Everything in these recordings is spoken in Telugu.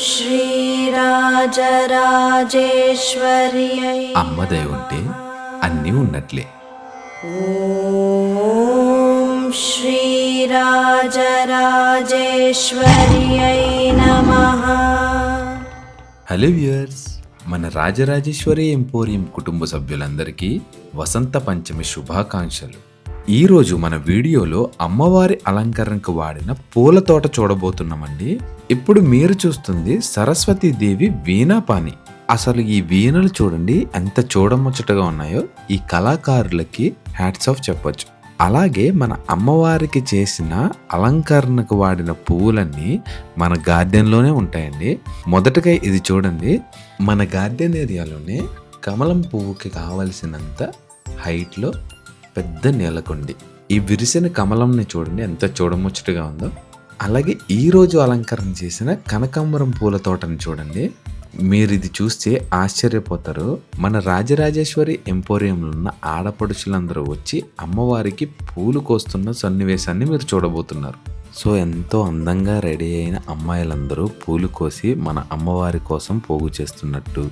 శ్రీరాజరాజేశ్వర్యై అమ్మ దయ ఉంటే అన్నీ ఉన్నట్లే. ఓం శ్రీరాజరాజేశ్వర్యై నమః. హలో వ్యూయర్స్, మన రాజరాజేశ్వరి ఎంపోరియం కుటుంబ సభ్యులందరికీ వసంత పంచమి శుభాకాంక్షలు. ఈరోజు మన వీడియోలో అమ్మవారి అలంకరణకు వాడిన పూల తోట చూడబోతున్నామండి. ఇప్పుడు మీరు చూస్తుంది సరస్వతీదేవి వీణాపాని. అసలు ఈ వీణలు చూడండి ఎంత చూడముచ్చటగా ఉన్నాయో. ఈ కళాకారులకి హ్యాట్స్ ఆఫ్ చెప్పొచ్చు. అలాగే మన అమ్మవారికి చేసిన అలంకరణకు వాడిన పువ్వులన్నీ మన గార్డెన్లోనే ఉంటాయండి. మొదటగా ఇది చూడండి, మన గార్డెన్ ఏరియాలోనే కమలం పువ్వుకి కావలసినంత హైట్లో పెద్ద నేలకొండి. ఈ విరిసిన కమలంని చూడండి ఎంత చూడముచ్చటగా ఉందో. అలాగే ఈరోజు అలంకరణ చేసిన కనకాంబరం పూల తోటని చూడండి. మీరు ఇది చూస్తే ఆశ్చర్యపోతారు. మన రాజరాజేశ్వరి ఎంపోరియంలో ఉన్న ఆడపడుచులందరూ వచ్చి అమ్మవారికి పూలు కోస్తున్న సన్నివేశాన్ని మీరు చూడబోతున్నారు. సో ఎంతో అందంగా రెడీ అయిన అమ్మాయిలందరూ పూలు కోసి మన అమ్మవారి కోసం పోగు చేస్తున్నట్టు.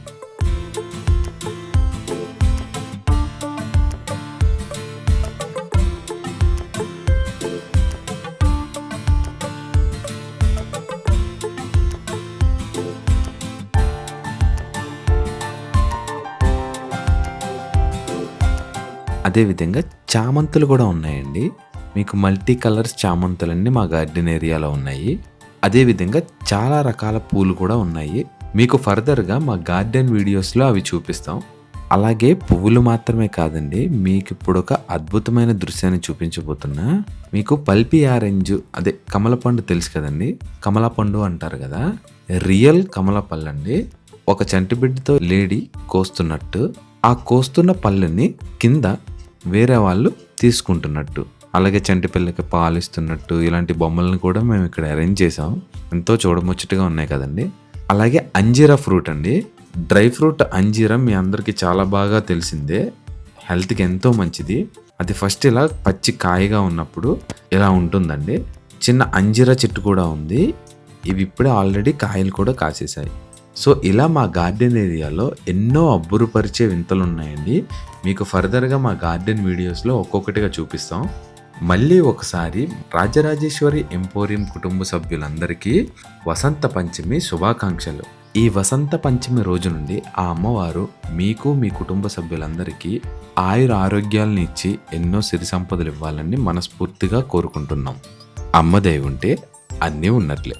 అదేవిధంగా చామంతులు కూడా ఉన్నాయండి. మీకు మల్టీ కలర్స్ చామంతులన్నీ మా గార్డెన్ ఏరియాలో ఉన్నాయి. అదేవిధంగా చాలా రకాల పూలు కూడా ఉన్నాయి. మీకు ఫర్దర్గా మా గార్డెన్ వీడియోస్లో అవి చూపిస్తాం. అలాగే పువ్వులు మాత్రమే కాదండి, మీకు ఇప్పుడు ఒక అద్భుతమైన దృశ్యాన్ని చూపించబోతున్నా. మీకు పల్పి ఆరెంజ్, అదే కమలపండు తెలుసు కదండి, కమలపండు అంటారు కదా, రియల్ కమలపళ్ళు అండి. ఒక చంటి బిడ్డతో లేడీ కోస్తున్నట్టు, ఆ కోస్తున్న పళ్ళని కింద వేరే వాళ్ళు తీసుకుంటున్నట్టు, అలాగే చంటి పిల్లకి పాలిస్తున్నట్టు ఇలాంటి బొమ్మలను కూడా మేము ఇక్కడ అరేంజ్ చేసాం. ఎంతో చూడముచ్చటగా ఉన్నాయి కదండి. అలాగే అంజీరా ఫ్రూట్ అండి, డ్రై ఫ్రూట్ అంజీరా మీ అందరికీ చాలా బాగా తెలిసిందే, హెల్త్కి ఎంతో మంచిది. అది ఫస్ట్ ఇలా పచ్చి కాయగా ఉన్నప్పుడు ఇలా ఉంటుందండి. చిన్న అంజీరా చెట్టు కూడా ఉంది. ఇవి ఇప్పుడే ఆల్రెడీ కాయలు కూడా కాసేసాయి. సో ఇలా మా గార్డెన్ ఏరియాలో ఎన్నో అబ్బురుపరిచే వింతలు ఉన్నాయండి. మీకు ఫర్దర్గా మా గార్డెన్ వీడియోస్లో ఒక్కొక్కటిగా చూపిస్తాం. మళ్ళీ ఒకసారి రాజరాజేశ్వరి ఎంపోరియం కుటుంబ సభ్యులందరికీ వసంత పంచమి శుభాకాంక్షలు. ఈ వసంత పంచమి రోజు నుండి ఆ అమ్మవారు మీకు మీ కుటుంబ సభ్యులందరికీ ఆయుర ఆరోగ్యాలను ఇచ్చి ఎన్నో సిరి సంపదలు ఇవ్వాలని మనస్ఫూర్తిగా కోరుకుంటున్నాం. అమ్మ దయ ఉంటే అన్నీ ఉన్నట్లే.